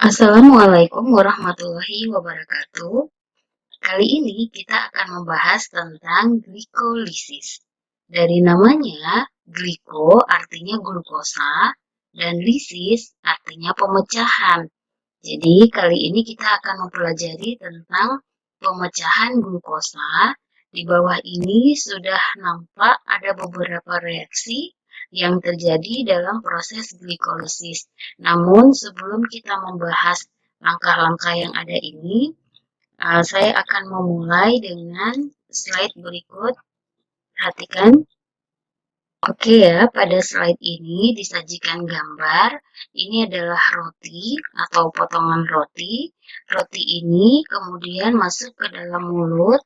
Assalamualaikum warahmatullahi wabarakatuh. Kali ini kita akan membahas tentang glikolisis. Dari namanya, gliko artinya glukosa dan lisis artinya pemecahan. Jadi kali ini kita akan mempelajari tentang pemecahan glukosa. Di bawah ini sudah nampak ada beberapa reaksi yang terjadi dalam proses glikolisis. Namun sebelum kita membahas langkah-langkah yang ada ini, saya akan memulai dengan slide berikut. Perhatikan. Oke ya, pada slide ini disajikan gambar. Ini adalah roti atau potongan roti. Roti ini kemudian masuk ke dalam mulut.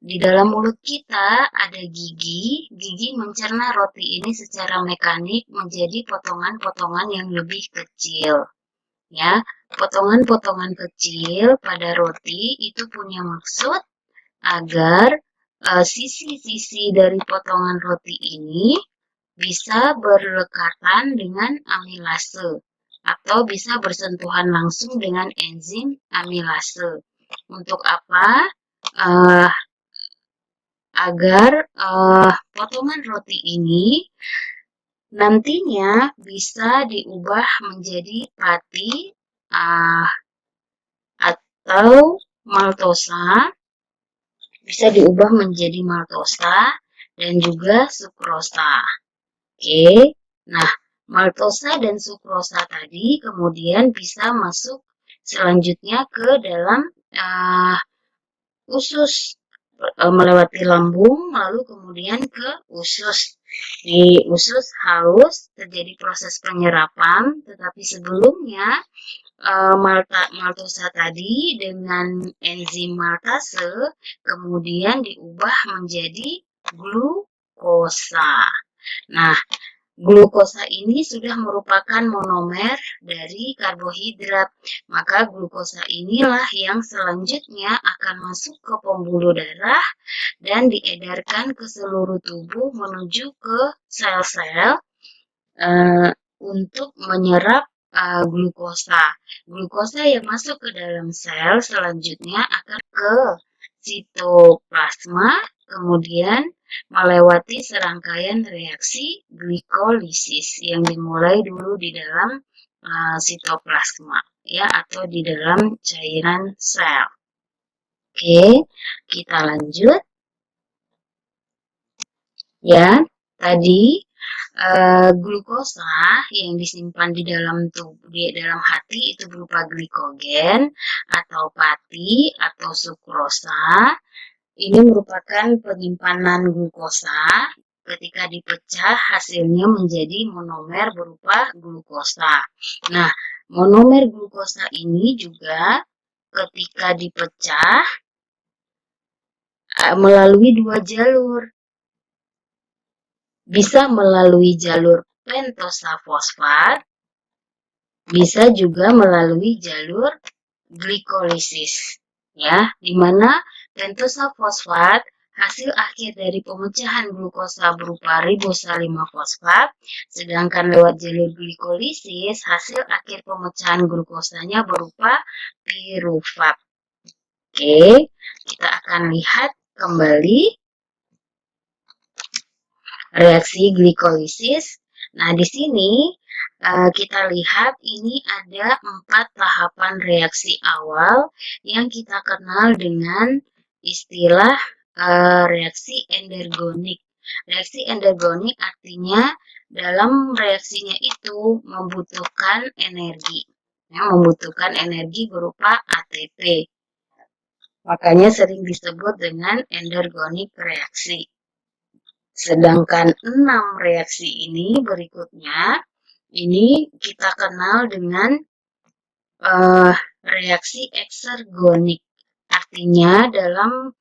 Di dalam mulut kita ada gigi. Gigi mencerna roti ini secara mekanik menjadi potongan-potongan yang lebih kecil. Ya, potongan-potongan kecil pada roti itu punya maksud agar sisi-sisi dari potongan roti ini bisa berlekatan dengan amilase atau bisa bersentuhan langsung dengan enzim amilase. Untuk apa? Agar potongan roti ini nantinya bisa diubah menjadi pati atau maltosa, bisa diubah menjadi maltosa dan juga sukrosa. Oke, nah maltosa dan sukrosa tadi kemudian bisa masuk selanjutnya ke dalam usus, melewati lambung lalu kemudian ke usus. Di usus halus terjadi proses penyerapan, tetapi sebelumnya maltosa tadi dengan enzim maltase kemudian diubah menjadi glukosa. Nah, glukosa ini sudah merupakan monomer dari karbohidrat, maka glukosa inilah yang selanjutnya akan masuk ke pembuluh darah dan diedarkan ke seluruh tubuh menuju ke sel-sel untuk menyerap glukosa. Glukosa yang masuk ke dalam sel selanjutnya akan ke sitoplasma, kemudian melewati serangkaian reaksi glikolisis yang dimulai dulu di dalam sitoplasma ya, atau di dalam cairan sel. Oke, kita lanjut. Ya, tadi glukosa yang disimpan di dalam tubuh, di dalam hati itu berupa glikogen atau pati atau sukrosa. Ini merupakan penyimpanan glukosa. Ketika dipecah hasilnya menjadi monomer berupa glukosa. Nah, monomer glukosa ini juga ketika dipecah melalui dua jalur. Bisa melalui jalur pentosa fosfat, bisa juga melalui jalur glikolisis, ya, di mana pentosa fosfat hasil akhir dari pemecahan glukosa berupa ribosa 5-fosfat, sedangkan lewat jalur glikolisis hasil akhir pemecahan glukosanya berupa pirufat. Oke, kita akan lihat kembali reaksi glikolisis. Nah, di sini kita lihat ini ada 4 tahapan reaksi awal yang kita kenal dengan istilah reaksi endergonik. Reaksi endergonik artinya dalam reaksinya itu membutuhkan energi. Ya, membutuhkan energi berupa ATP. Makanya sering disebut dengan endergonik reaksi. Sedangkan 6 reaksi ini berikutnya, ini kita kenal dengan reaksi eksergonik. Artinya dalam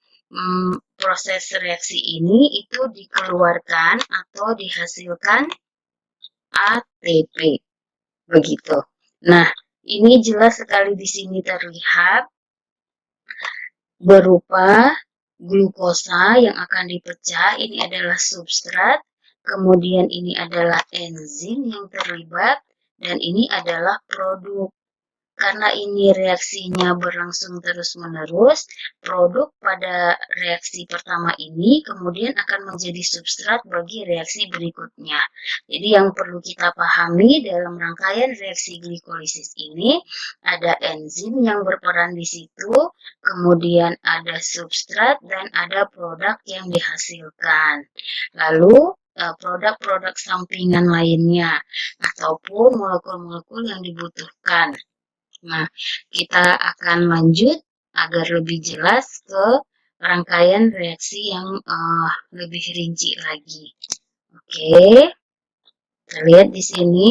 proses reaksi ini itu dikeluarkan atau dihasilkan ATP. Begitu. Nah, ini jelas sekali di sini terlihat berupa glukosa yang akan dipecah. Ini adalah substrat, kemudian ini adalah enzim yang terlibat, dan ini adalah produk. karena ini reaksinya berlangsung terus-menerus, produk pada reaksi pertama ini kemudian akan menjadi substrat bagi reaksi berikutnya. Jadi yang perlu kita pahami dalam rangkaian reaksi glikolisis ini, ada enzim yang berperan di situ, kemudian ada substrat dan ada produk yang dihasilkan. Lalu produk-produk sampingan lainnya ataupun molekul-molekul yang dibutuhkan. Nah, kita akan lanjut agar lebih jelas ke rangkaian reaksi yang lebih rinci lagi. Oke, kita lihat di sini.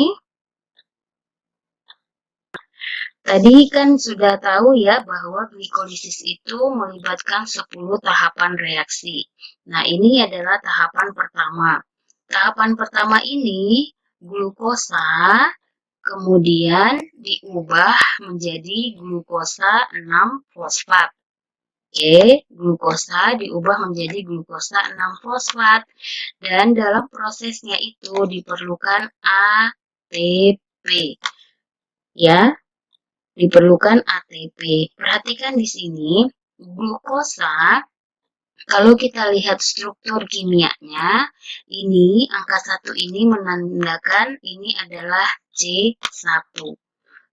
Tadi kan sudah tahu ya bahwa glikolisis itu melibatkan 10 tahapan reaksi. Nah, ini adalah tahapan pertama. Tahapan pertama ini glukosa kemudian diubah menjadi glukosa 6-fosfat. Oke, glukosa diubah menjadi glukosa 6-fosfat. Dan dalam prosesnya itu diperlukan ATP. Ya, diperlukan ATP. Perhatikan di sini, glukosa, kalau kita lihat struktur kimianya, ini angka 1 ini menandakan ini adalah C1.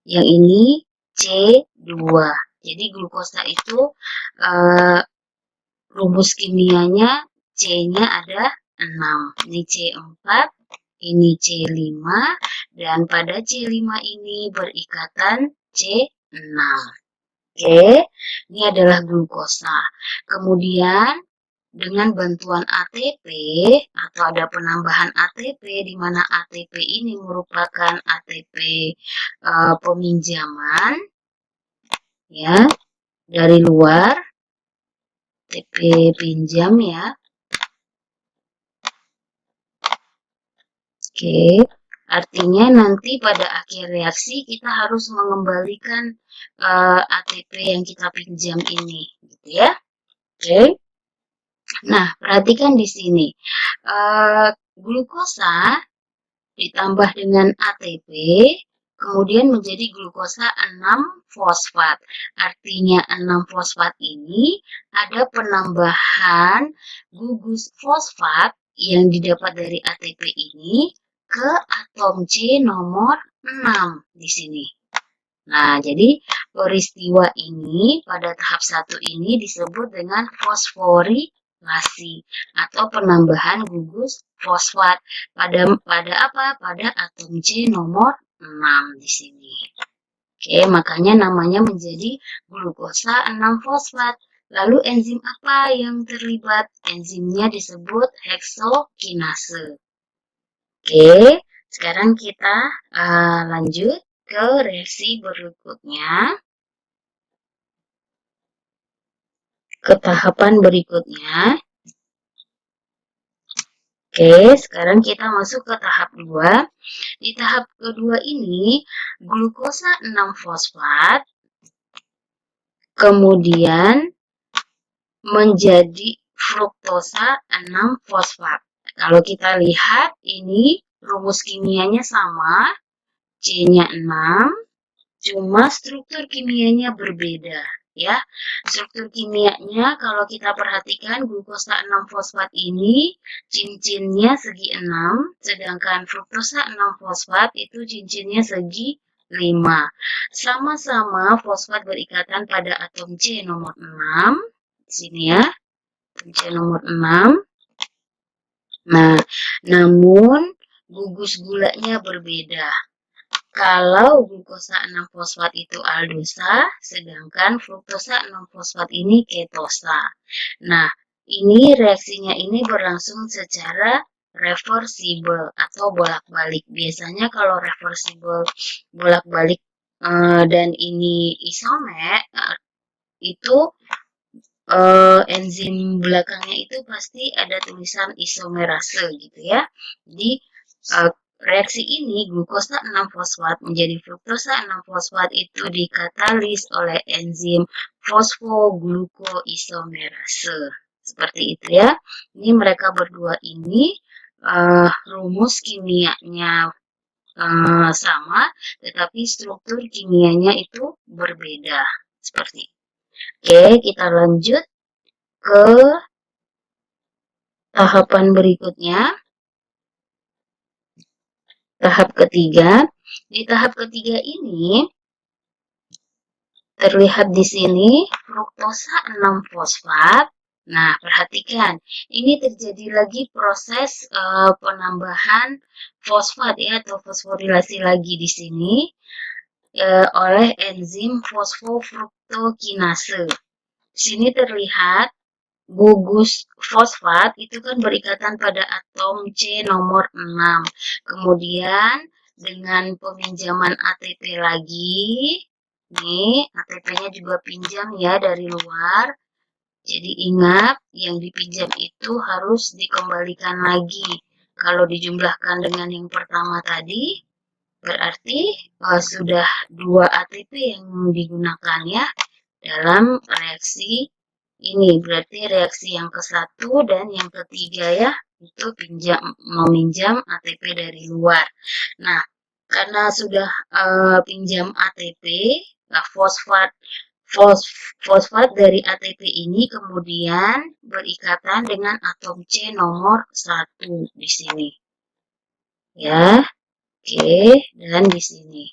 Yang ini C2. Jadi glukosa itu rumus kimianya C-nya ada 6. Ini C4, ini C5, dan pada C5 ini berikatan C6. Oke, ini adalah glukosa. Kemudian dengan bantuan ATP atau ada penambahan ATP di mana ATP ini merupakan ATP peminjaman ya dari luar, ATP pinjam ya. Oke, artinya nanti pada akhir reaksi kita harus mengembalikan ATP yang kita pinjam ini, gitu ya. Oke. Nah, perhatikan di sini. Glukosa ditambah dengan ATP, kemudian menjadi glukosa 6-fosfat. Artinya 6-fosfat ini ada penambahan gugus fosfat yang didapat dari ATP ini ke atom C nomor 6 di sini. Nah, jadi peristiwa ini pada tahap 1 ini disebut dengan fosforilasi atau penambahan gugus fosfat pada apa? Pada atom C nomor 6 di sini. Oke, makanya namanya menjadi glukosa 6-fosfat. Lalu enzim apa yang terlibat? Enzimnya disebut heksokinase. Oke, sekarang kita lanjut ke reaksi berikutnya. Ke tahapan berikutnya. Oke, sekarang kita masuk ke tahap 2. Di tahap kedua ini, glukosa 6-fosfat kemudian menjadi fruktosa 6-fosfat. Kalau kita lihat ini rumus kimianya sama, C-nya 6, cuma struktur kimianya berbeda. Ya, struktur kimianya kalau kita perhatikan glukosa 6-fosfat ini cincinnya segi 6, sedangkan fruktosa 6-fosfat itu cincinnya segi 5. Sama-sama fosfat berikatan pada atom C nomor 6. Di sini ya, atom C nomor 6. Nah, namun gugus gulanya berbeda. Kalau glukosa 6-fosfat itu aldosa, sedangkan fruktosa 6-fosfat ini ketosa. Nah, ini reaksinya ini berlangsung secara reversibel atau bolak-balik. Biasanya kalau reversibel bolak-balik dan ini isomer, itu enzim belakangnya itu pasti ada tulisan isomerase gitu ya. Jadi reaksi ini glukosa 6-fosfat menjadi fruktosa 6-fosfat itu dikatalis oleh enzim fosfoglukoisomerase. Seperti itu ya. Ini mereka berdua ini rumus kimianya sama, tetapi struktur kimianya itu berbeda. Seperti itu. Oke, kita lanjut ke tahapan berikutnya. Tahap ketiga. Di tahap ketiga ini terlihat di sini fruktosa 6-fosfat. Nah, perhatikan, ini terjadi lagi proses penambahan fosfat ya atau fosforilasi lagi di sini oleh enzim fosfofruktokinase. Di sini terlihat gugus fosfat itu kan berikatan pada atom C nomor 6. Kemudian dengan peminjaman ATP lagi, nih ATP-nya juga pinjam ya dari luar. Jadi ingat, yang dipinjam itu harus dikembalikan lagi. Kalau dijumlahkan dengan yang pertama tadi, berarti sudah 2 ATP yang digunakan ya dalam reaksi ini. Berarti reaksi yang ke-1 dan yang ketiga ya, itu meminjam ATP dari luar. Nah, karena sudah pinjam ATP, nah fosfat dari ATP ini kemudian berikatan dengan atom C nomor 1 di sini. Ya, oke, dan di sini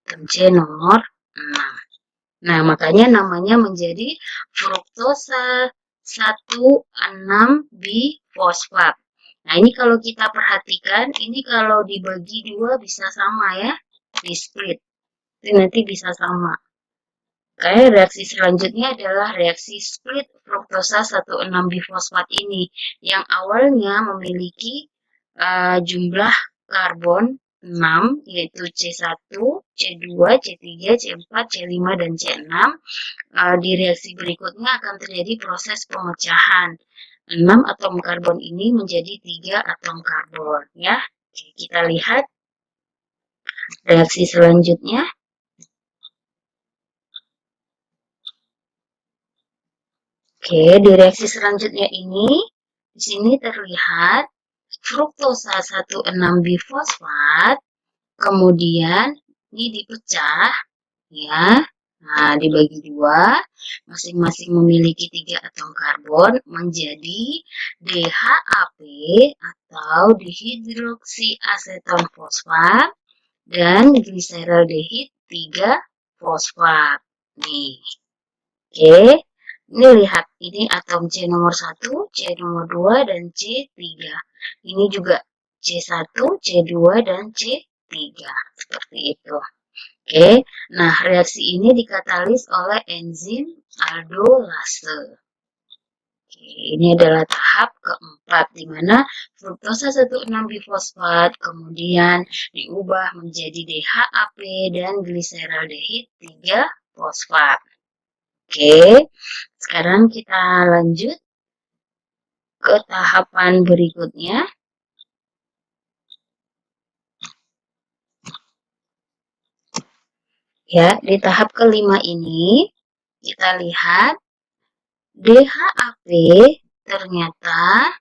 atom C nomor 6. Nah, makanya namanya menjadi fruktosa 1,6-bifosfat. Nah, ini kalau kita perhatikan, ini kalau dibagi 2 bisa sama ya, di split. Ini nanti bisa sama. Oke, reaksi selanjutnya adalah reaksi split fruktosa 1,6-bifosfat ini, yang awalnya memiliki jumlah karbon 6, yaitu C1, C2, C3, C4, C5, dan C6. Di reaksi berikutnya akan terjadi proses pemecahan. 6 atom karbon ini menjadi 3 atom karbon. Ya, kita lihat reaksi selanjutnya. Oke, di reaksi selanjutnya ini, di sini terlihat fruktosa 1,6-bifosfat, kemudian ini dipecah, ya. Nah, dibagi 2, masing-masing memiliki 3 atom karbon menjadi DHAP atau dihidroksiaseton fosfat dan gliseraldehid 3-fosfat. Nih, oke. Ini lihat, ini atom C nomor 1, C nomor 2, dan C3. Ini juga C1, C2, dan C3. Seperti itu. Oke, nah reaksi ini dikatalis oleh enzim aldolase. Oke, ini adalah tahap keempat, di mana fruktosa 1,6-bifosfat kemudian diubah menjadi DHAP dan gliseraldehid 3-fosfat. Oke, sekarang kita lanjut ke tahapan berikutnya. Ya, di tahap kelima ini kita lihat DHAP ternyata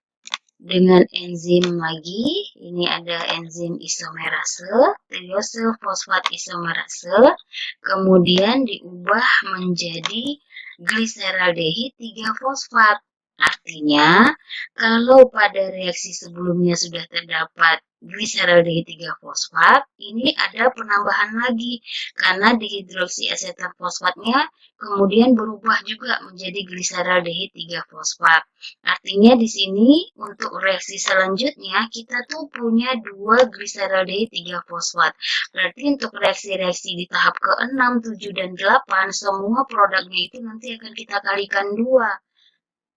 dengan enzim lagi, ini ada enzim isomerase, triosil fosfat isomerase, kemudian diubah menjadi gliseraldehid 3-fosfat. Artinya, kalau pada reaksi sebelumnya sudah terdapat gliseraldehid 3-fosfat, ini ada penambahan lagi karena dihidroksiasetat fosfatnya kemudian berubah juga menjadi gliseraldehid 3-fosfat. Artinya di sini untuk reaksi selanjutnya kita tuh punya 2 gliseraldehid 3-fosfat. Berarti untuk reaksi-reaksi di tahap ke-6, 7, dan 8 semua produknya itu nanti akan kita kalikan 2.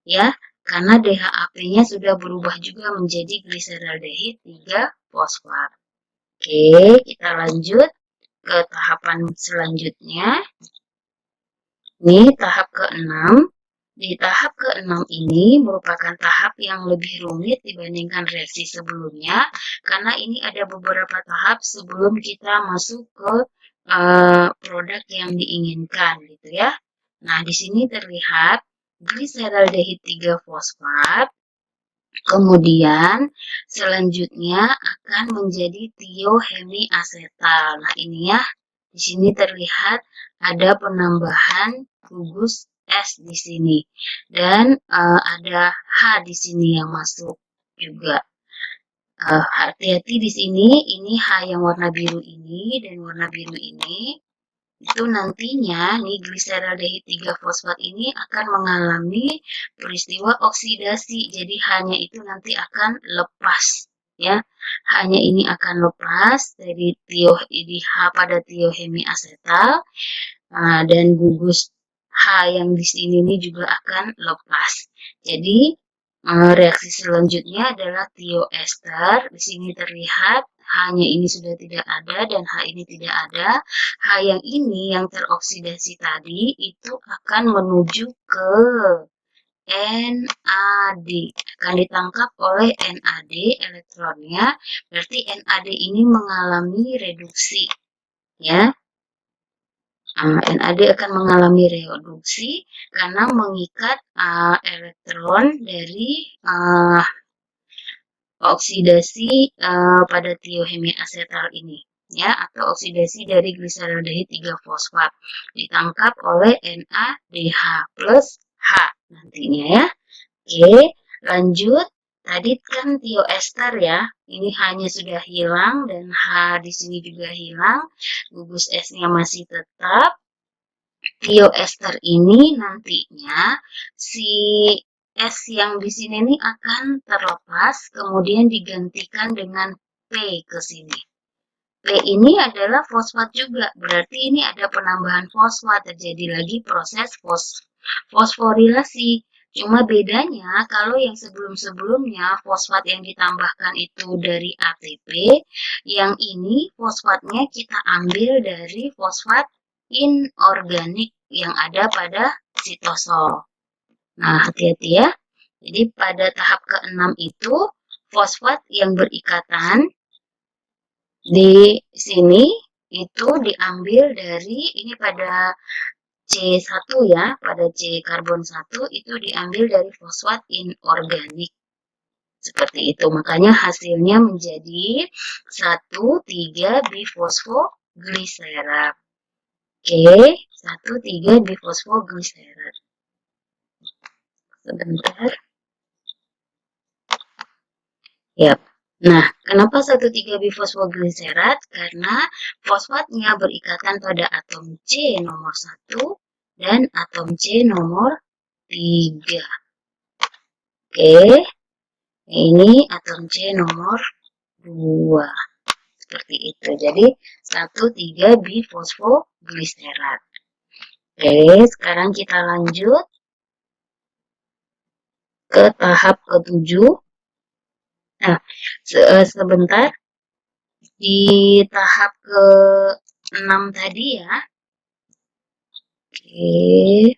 Ya, karena DHAP-nya sudah berubah juga menjadi gliseraldehid 3-fosfat. Oke, kita lanjut ke tahapan selanjutnya. Ini tahap ke-6. Di tahap ke-6 ini merupakan tahap yang lebih rumit dibandingkan reaksi sebelumnya, karena ini ada beberapa tahap sebelum kita masuk ke produk yang diinginkan, gitu ya. Nah, di sini terlihat gliseraldehid 3-fosfat, Kemudian selanjutnya akan menjadi tiohemiasetal. Nah, ini ya, di sini terlihat ada penambahan gugus S di sini dan ada H di sini yang masuk juga. Hati-hati di sini, ini H yang warna biru ini dan warna biru ini itu nantinya nih gliseraldehid 3 fosfat ini akan mengalami peristiwa oksidasi. Jadi hanya itu nanti akan lepas ya. Hanya ini akan lepas dari H pada tiohemiasetal dan gugus H yang di sini ini juga akan lepas. Jadi reaksi selanjutnya adalah tioester. Di sini terlihat H-nya ini sudah tidak ada dan H ini tidak ada. H yang ini yang teroksidasi tadi itu akan menuju ke NAD. Akan ditangkap oleh NAD elektronnya. Berarti NAD ini mengalami reduksi ya. NAD akan mengalami reduksi karena mengikat elektron dari oksidasi pada tiohemiasetal ini ya, atau oksidasi dari gliseraldehid 3 fosfat ditangkap oleh NADH plus H nantinya ya. Oke, lanjut. Tadi kan tioester ya, ini hanya sudah hilang dan H di sini juga hilang, gugus S-nya masih tetap. Tioester ini nantinya si S yang di sini nih akan terlepas, kemudian digantikan dengan P ke sini. P ini adalah fosfat juga, berarti ini ada penambahan fosfat, terjadi lagi proses fosforilasi. Cuma bedanya kalau yang sebelum-sebelumnya fosfat yang ditambahkan itu dari ATP, yang ini fosfatnya kita ambil dari fosfat inorganik yang ada pada sitosol. Nah, hati-hati ya. Jadi pada tahap ke-6 itu fosfat yang berikatan di sini itu diambil dari ini pada C1 ya, pada C karbon 1 itu diambil dari fosfat inorganik. Seperti itu. Makanya hasilnya menjadi 1,3-bifosfogliserat. Oke, 1,3-bifosfogliserat. Sebentar. Yap. Nah, kenapa 1,3-bifosfogliserat? Karena fosfatnya berikatan pada atom C nomor 1 dan atom C nomor 3. Oke, ini atom C nomor 2. Seperti itu. Jadi, 1,3-bifosfogliserat. Oke, sekarang kita lanjut ke tahap ke-7. Nah, sebentar. Di tahap ke-6 tadi ya. Oke.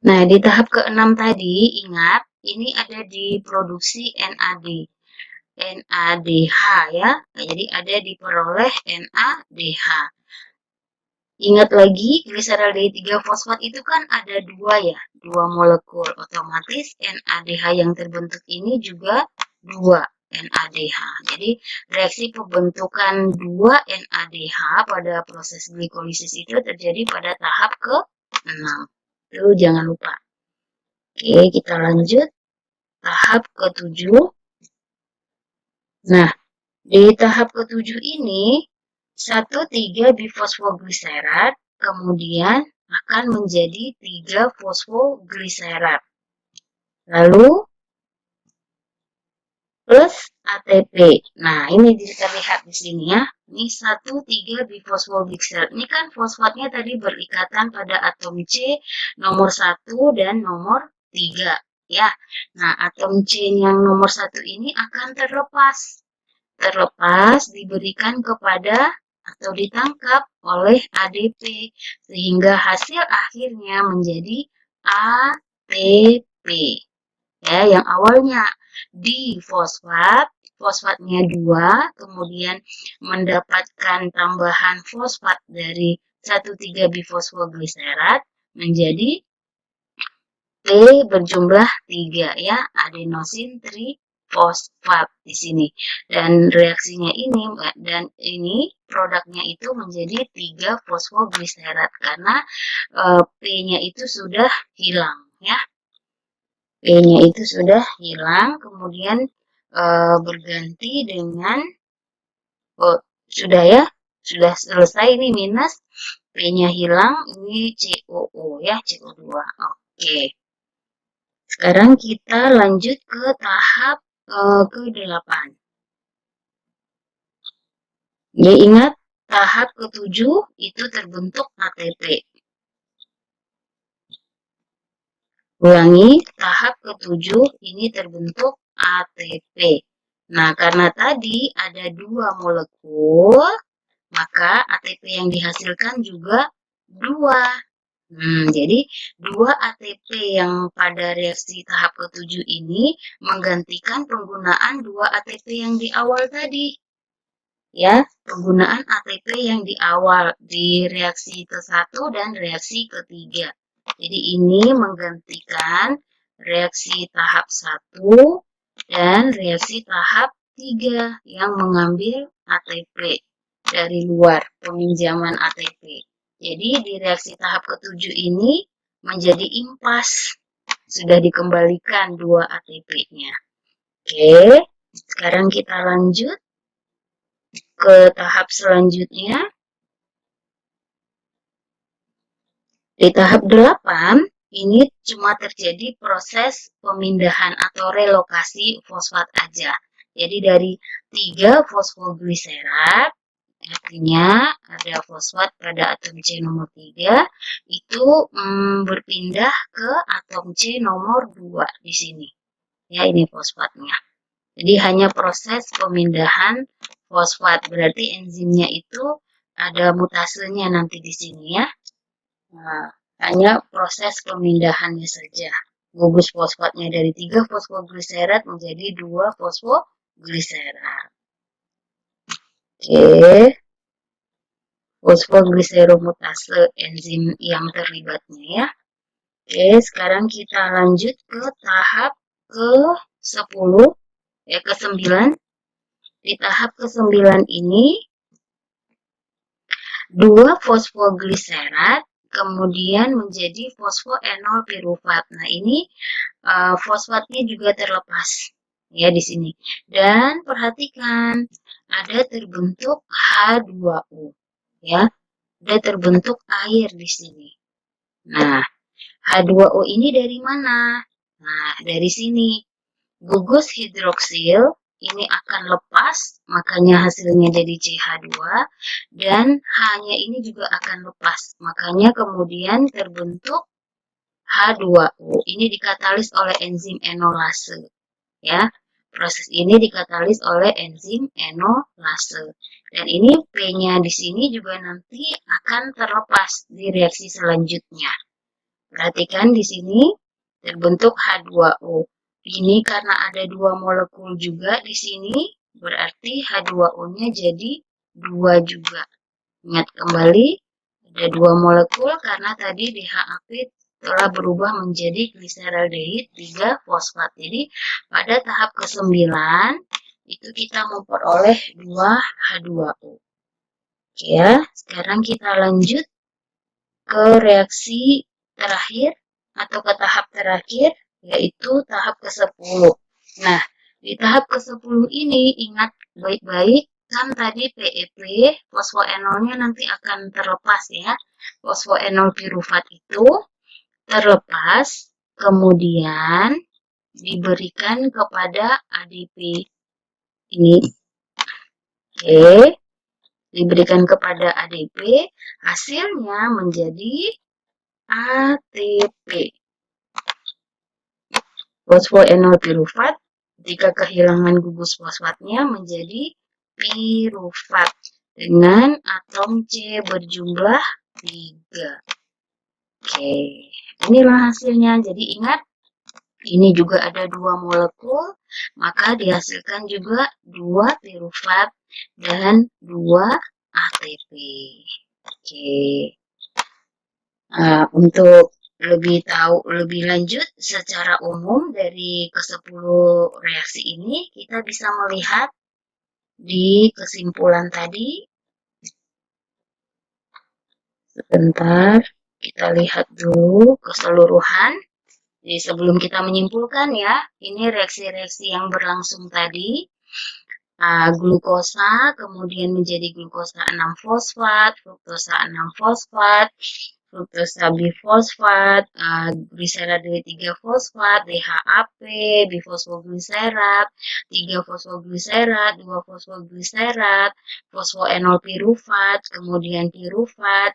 Nah, di tahap ke-6 tadi, ingat, ini ada di produksi NAD. NADH ya. Nah, jadi ada diperoleh NADH. Ingat lagi, gliseraldehid 3 fosfat itu kan ada dua ya, dua molekul. Otomatis NADH yang terbentuk ini juga dua NADH. Jadi reaksi pembentukan dua NADH pada proses glikolisis itu terjadi pada tahap ke-6. Itu jangan lupa. Oke, kita lanjut. Tahap ke-7. Nah, di tahap ke-7 ini 1,3-bifosfogliserat kemudian akan menjadi 3-fosfogliserat. Lalu plus ATP. Nah, ini terlihat di sini ya. Ini 1,3-bifosfogliserat. Ini kan fosfatnya tadi berikatan pada atom C nomor 1 dan nomor 3. Ya. Nah, atom C yang nomor 1 ini akan terlepas. Diberikan kepada atau ditangkap oleh ADP sehingga hasil akhirnya menjadi ATP. Ya, yang awalnya fosfatnya 2, kemudian mendapatkan tambahan fosfat dari 1,3-bifosfogliserat, menjadi T berjumlah 3 ya, adenosin trifosfat di sini. Dan reaksinya ini produknya itu menjadi 3 fosfogliserat karena P-nya itu sudah hilang ya. P-nya itu sudah hilang, kemudian berganti dengan sudah ya, sudah selesai ini minus, P-nya hilang, ini COO ya, CO2. Oke. Sekarang kita lanjut ke tahap ke-8. Ya, ingat tahap ke-7 itu terbentuk ATP. Ulangi, tahap ke-7 ini terbentuk ATP. Nah, karena tadi ada 2 molekul, maka ATP yang dihasilkan juga 2. Jadi 2 ATP yang pada reaksi tahap ke-7 ini menggantikan penggunaan 2 ATP yang di awal tadi. Ya, penggunaan ATP yang di awal di reaksi ke-1 dan reaksi ke-3. Jadi ini menggantikan reaksi tahap 1 dan reaksi tahap 3 yang mengambil ATP dari luar, peminjaman ATP. Jadi di reaksi tahap ke-7 ini menjadi impas, sudah dikembalikan 2 ATP-nya. Oke, sekarang kita lanjut ke tahap selanjutnya. Di tahap 8, ini cuma terjadi proses pemindahan atau relokasi fosfat aja. Jadi dari 3 fosfogliserat, artinya ada fosfat pada atom C nomor 3, itu berpindah ke atom C nomor 2 di sini. Ya, ini fosfatnya. Jadi hanya proses pemindahan fosfat, berarti enzimnya itu ada mutasenya nanti di sini ya. Nah, hanya proses pemindahannya saja. Gugus fosfatnya dari 3 fosfogliserat menjadi 2 fosfogliserat. Oke. Fosfogliseromutase enzim yang terlibatnya ya. Oke, sekarang kita lanjut ke tahap ke-10, ke-9. Di tahap ke-9 ini 2 fosfogliserat kemudian menjadi fosfoenol pirufat. Nah, ini fosfatnya juga terlepas ya di sini. Dan perhatikan ada terbentuk H2O ya. Ada terbentuk air di sini. Nah, H2O ini dari mana? Nah, dari sini. Gugus hidroksil ini akan lepas, makanya hasilnya jadi CH2, dan H-nya ini juga akan lepas, makanya kemudian terbentuk H2O. Ini dikatalis oleh enzim enolase. Ya, proses ini dikatalis oleh enzim enolase. Dan ini P-nya di sini juga nanti akan terlepas di reaksi selanjutnya. Perhatikan di sini terbentuk H2O. Ini karena ada 2 molekul juga di sini, berarti H2O-nya jadi 2 juga. Ingat kembali, ada 2 molekul karena tadi DHAP telah berubah menjadi gliseraldehid 3 fosfat. Jadi pada tahap ke-9 itu kita memperoleh 2 H2O. Oke ya, sekarang kita lanjut ke reaksi terakhir atau ke tahap terakhir, yaitu tahap ke-10. Nah, di tahap ke-10 ini ingat baik-baik, kan tadi PEP, fosfoenolnya nanti akan terlepas ya. Fosfoenol pirufat itu terlepas, kemudian diberikan kepada ADP ini. Oke, diberikan kepada ADP, hasilnya menjadi ATP. Fosfoenol pirufat, jika kehilangan gugus fosfatnya menjadi pirufat dengan atom C berjumlah 3. Oke, inilah hasilnya. Jadi ingat, ini juga ada 2 molekul, maka dihasilkan juga 2 pirufat dan 2 ATP. Oke. Untuk lebih tahu lebih lanjut secara umum dari ke-10 reaksi ini, kita bisa melihat di kesimpulan tadi. Sebentar, kita lihat dulu keseluruhan. Jadi sebelum kita menyimpulkan ya, ini reaksi-reaksi yang berlangsung tadi. Glukosa kemudian menjadi glukosa 6-fosfat, fruktosa 6-fosfat, fruktosa bifosfat, gliserade 3-fosfat, DHAP, bifosfogliserat, 3-fosfogliserat, 2-fosfogliserat, fosfoenol pirufat, kemudian pirufat,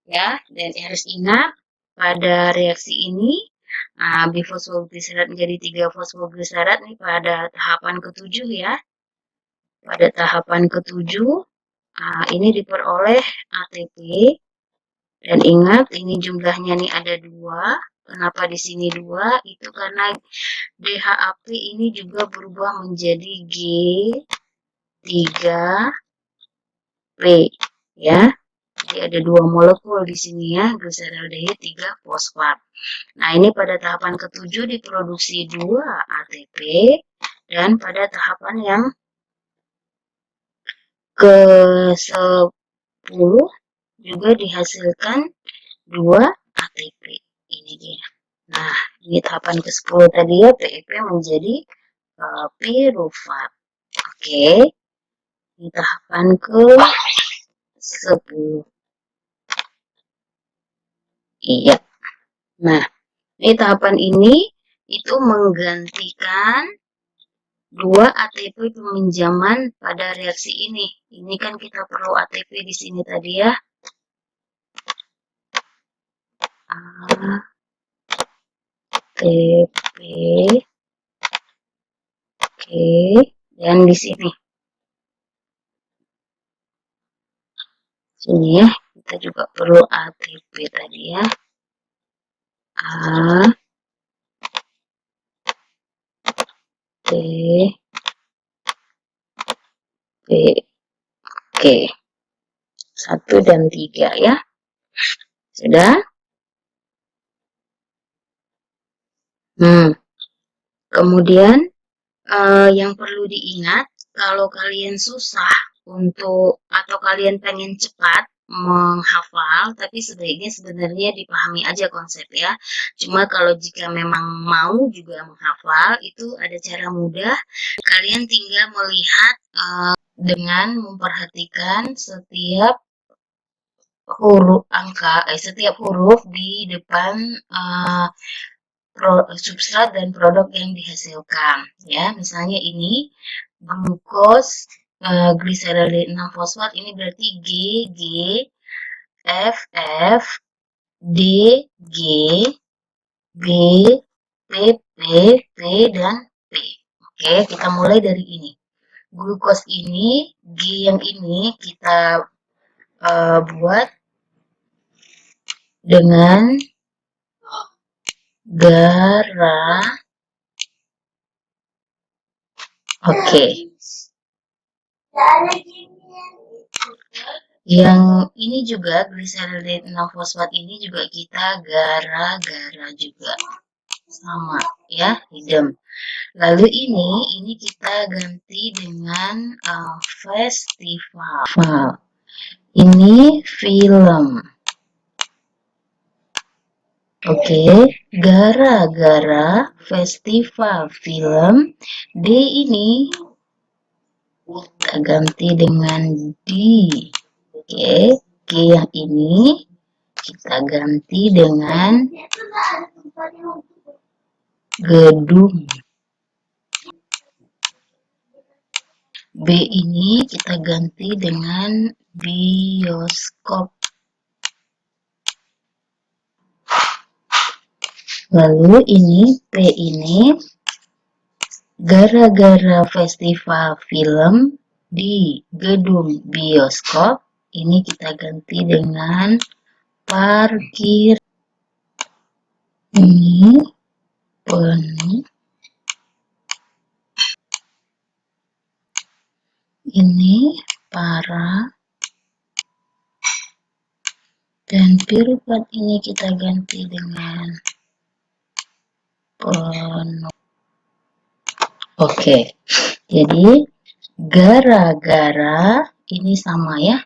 ya. Dan harus ingat pada reaksi ini bifosfogliserat menjadi 3-fosfogliserat nih pada tahapan ke-7 ya. Pada tahapan ke-7 ini diperoleh ATP. Dan ingat, ini jumlahnya nih ada 2. Kenapa di sini 2? Itu karena DHAP ini juga berubah menjadi G3P ya. Jadi ada 2 molekul di sini ya, gliseraldehyde 3-fosfat. Nah, ini pada tahapan ke-7 diproduksi 2 ATP dan pada tahapan yang ke-10 juga dihasilkan 2 ATP. Ini dia. Nah, ini tahapan ke-10 tadi ya, PEP menjadi pirufat. Oke. Ini tahapan ke-10. Iya. Nah, ini tahapan ini itu menggantikan 2 ATP peminjaman pada reaksi ini. Ini kan kita perlu ATP di sini tadi ya. ATP. Oke, dan di sini. Sini ya, kita juga perlu ATP tadi ya. T P. Oke. 1 dan 3 ya. Sudah? Kemudian yang perlu diingat, kalau kalian susah atau kalian pengen cepat menghafal, tapi sebaiknya sebenarnya dipahami aja konsep ya. Cuma kalau jika memang mau juga menghafal, itu ada cara mudah. Kalian tinggal melihat dengan memperhatikan setiap setiap huruf di depan substrat dan produk yang dihasilkan ya. Misalnya ini glukos gliserade 6-fosfat, ini berarti G, F, D, G, B, P, P, dan P. Oke, kita mulai dari ini. Glukos ini, G yang ini kita buat dengan Oke. Yang ini juga gliserade 6-fosfat ini juga kita gara-gara juga. Sama ya, hidem. Lalu ini kita ganti dengan festival. Ini film. Oke, gara-gara festival film D ini kita ganti dengan D. Oke, G yang ini kita ganti dengan gedung. B ini kita ganti dengan bioskop. Lalu ini P ini gara-gara festival film di gedung bioskop, ini kita ganti dengan parkir. Ini penuh. Ini para dan P pirufat ini kita ganti dengan penuh. Oke, jadi gara-gara ini sama ya.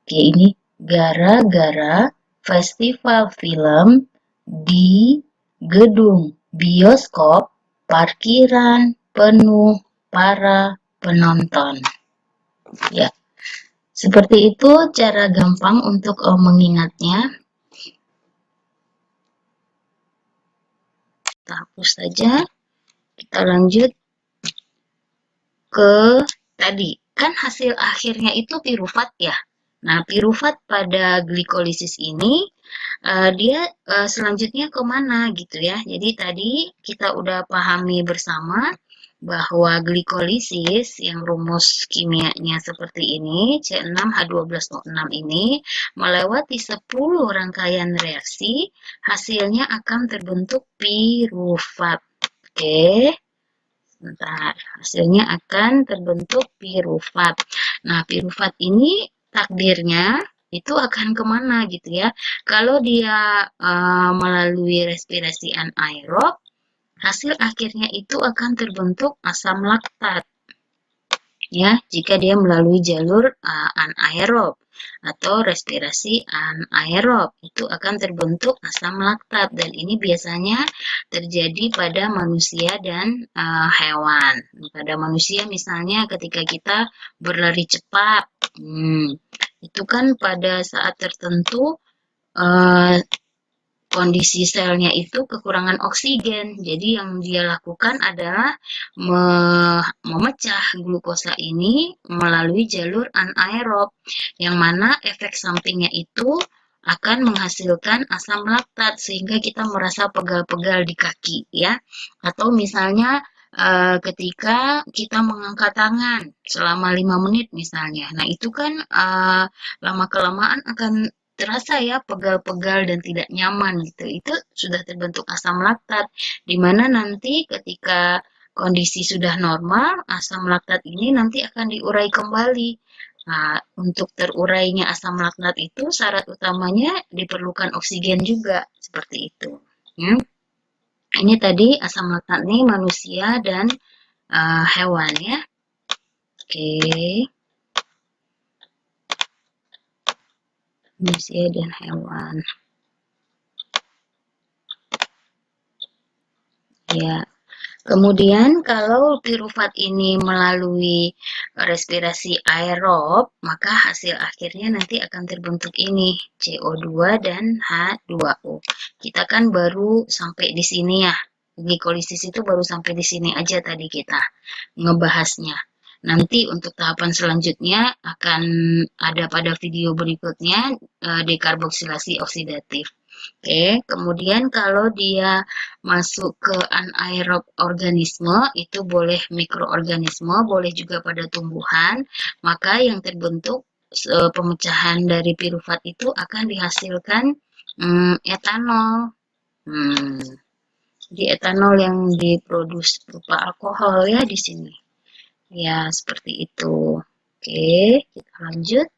Oke, ini gara-gara festival film di gedung bioskop, parkiran penuh para penonton. Ya, seperti itu cara gampang untuk mengingatnya. Kita hapus saja. Kita lanjut ke tadi. Kan hasil akhirnya itu pirufat ya. Nah, pirufat pada glikolisis ini dia selanjutnya kemana gitu ya. Jadi tadi kita udah pahami bersama bahwa glikolisis yang rumus kimianya seperti ini, C6H12O6 ini melewati 10 rangkaian reaksi, hasilnya akan terbentuk pirufat. Oke. Bentar, hasilnya akan terbentuk pirufat. Nah, pirufat ini takdirnya itu akan kemana gitu ya. Kalau dia melalui respirasi anaerob, hasil akhirnya itu akan terbentuk asam laktat. Ya, jika dia melalui jalur anaerob atau respirasi anaerob, itu akan terbentuk asam laktat, dan ini biasanya terjadi pada manusia dan hewan. Pada manusia misalnya ketika kita berlari cepat, itu kan pada saat tertentu kondisi selnya itu kekurangan oksigen. Jadi yang dia lakukan adalah memecah glukosa ini melalui jalur anaerob, yang mana efek sampingnya itu akan menghasilkan asam laktat sehingga kita merasa pegal-pegal di kaki ya. Atau misalnya ketika kita mengangkat tangan selama 5 menit misalnya. Nah, itu kan lama-kelamaan akan terasa ya pegal-pegal dan tidak nyaman gitu. Itu sudah terbentuk asam laktat, di mana nanti ketika kondisi sudah normal, asam laktat ini nanti akan diurai kembali. Nah, untuk terurainya asam laktat itu syarat utamanya diperlukan oksigen juga, seperti itu. Ini tadi asam laktat nih manusia dan hewan ya. Oke. Manusia dan hewan. Ya. Kemudian kalau pirufat ini melalui respirasi aerob, maka hasil akhirnya nanti akan terbentuk ini, CO2 dan H2O. Kita kan baru sampai di sini ya. Glikolisis itu baru sampai di sini aja tadi kita ngebahasnya. Nanti untuk tahapan selanjutnya akan ada pada video berikutnya, dekarboksilasi oksidatif. Oke, kemudian kalau dia masuk ke anaerob organisme, itu boleh mikroorganisme, boleh juga pada tumbuhan, maka yang terbentuk pemecahan dari pirufat itu akan dihasilkan etanol. Jadi etanol yang diproduksi berupa alkohol ya di sini. Ya, seperti itu. Oke, kita lanjut.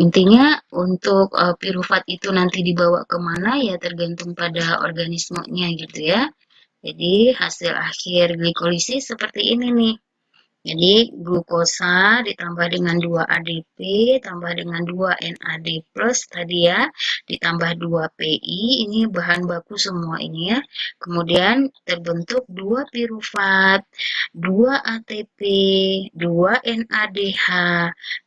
Intinya untuk pirufat itu nanti dibawa kemana ya tergantung pada organismenya gitu ya. Jadi hasil akhir glikolisis seperti ini nih. Jadi glukosa ditambah dengan 2 ADP tambah dengan 2 NAD plus tadi ya, ditambah 2 PI, ini bahan baku semua ini ya. Kemudian terbentuk 2 pirufat, 2 ATP, 2 NADH,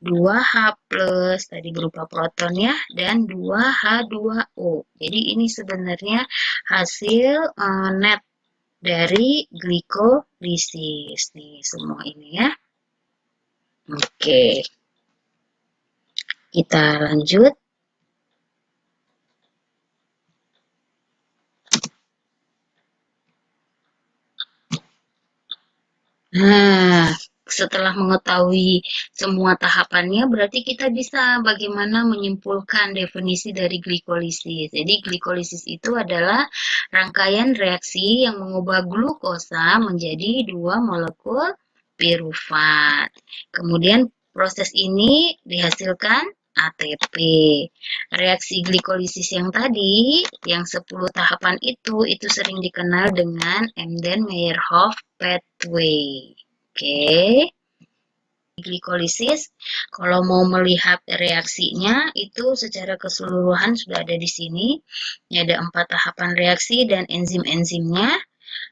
2 H plus tadi berupa proton ya, dan 2 H2O. Jadi ini sebenarnya hasil net dari glikolisis nih semua ini ya. Oke. Kita lanjut. Nah, setelah mengetahui semua tahapannya, berarti kita bisa bagaimana menyimpulkan definisi dari glikolisis. Jadi, glikolisis itu adalah rangkaian reaksi yang mengubah glukosa menjadi 2 molekul pirufat. Kemudian proses ini dihasilkan ATP. Reaksi glikolisis yang tadi, yang 10 tahapan itu sering dikenal dengan Embden-Meyerhof pathway. Oke. Glikolisis, kalau mau melihat reaksinya itu secara keseluruhan sudah ada di sini. Ini ada 4 tahapan reaksi dan enzim-enzimnya.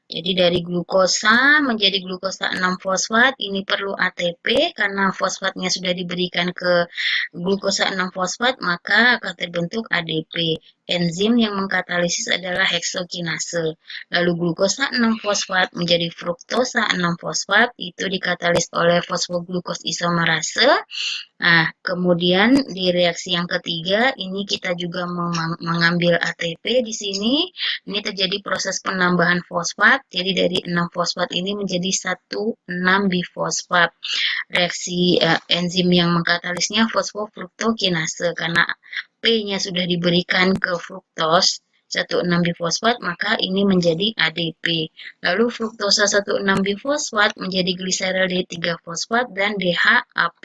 Jadi dari glukosa menjadi glukosa 6-fosfat ini perlu ATP karena fosfatnya sudah diberikan ke glukosa 6-fosfat maka akan terbentuk ADP. Enzim yang mengkatalisis adalah heksokinase. Lalu glukosa 6-fosfat menjadi fruktosa 6-fosfat itu dikatalis oleh fosfoglukos isomerase. Nah, kemudian di reaksi yang ketiga, ini kita juga mengambil ATP di sini. Ini terjadi proses penambahan fosfat, jadi dari 6 fosfat ini menjadi 1,6-bifosfat. Reaksi enzim yang mengkatalisnya fosfofruktokinase, karena P-nya sudah diberikan ke fruktos, 1,6-bifosfat, maka ini menjadi ADP. Lalu fruktosa 1,6-bifosfat menjadi gliserol D3-fosfat dan DHAP.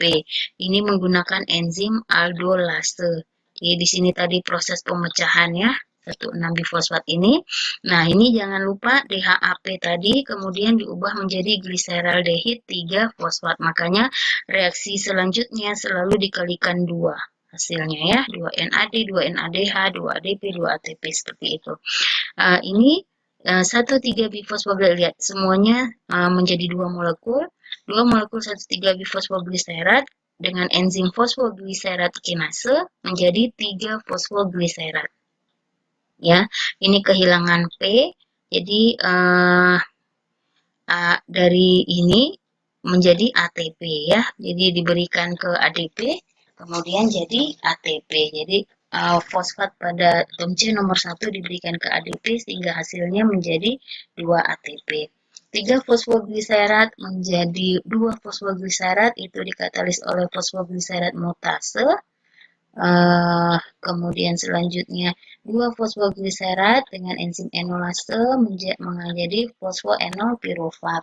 Ini menggunakan enzim aldolase. Jadi di sini tadi proses pemecahannya 1,6-bifosfat ini. Nah, ini jangan lupa DHAP tadi kemudian diubah menjadi gliseraldehid 3-fosfat. Makanya reaksi selanjutnya selalu dikalikan 2 hasilnya ya, 2 NAD, 2 NADH, 2 ADP, 2 ATP seperti itu. Ini 1,3-bifosfoglycerat, lihat semuanya menjadi 2 molekul. 2 molekul 1,3-bifosfoglycerat dengan enzim fosfogliserat kinase menjadi 3-fosfogliserat. Ya, ini kehilangan P. Jadi dari ini menjadi ATP ya. Jadi diberikan ke ADP, kemudian jadi ATP. Jadi fosfat pada atom C nomor 1 diberikan ke ADP sehingga hasilnya menjadi 2 ATP. 3 fosfogliserat menjadi 2 fosfogliserat itu dikatalis oleh fosfogliserat mutase. Kemudian selanjutnya 2 fosfogliserat dengan enzim enolase menjadi fosfoenol pirufat.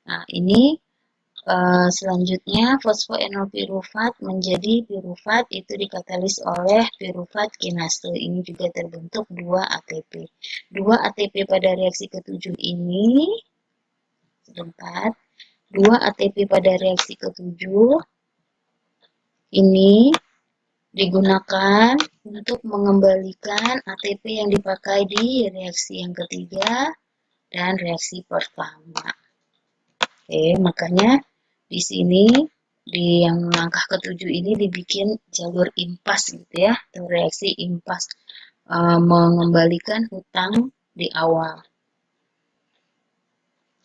Nah, ini selanjutnya fosfoenol pirufat menjadi pirufat itu dikatalis oleh pirufat kinase. Ini juga terbentuk 2 ATP. 2 ATP pada reaksi ke-7 ini, sebentar, 2 ATP pada reaksi ke-7 ini digunakan untuk mengembalikan ATP yang dipakai di reaksi yang ketiga dan reaksi pertama. Oke, makanya di sini di yang langkah ke-7 ini dibikin jalur impas gitu ya, atau reaksi impas mengembalikan hutang di awal.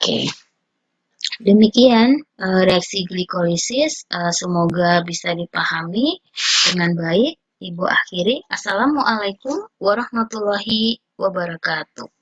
Oke. Demikian reaksi glikolisis, semoga bisa dipahami dengan baik. Ibu akhiri, Assalamualaikum warahmatullahi wabarakatuh.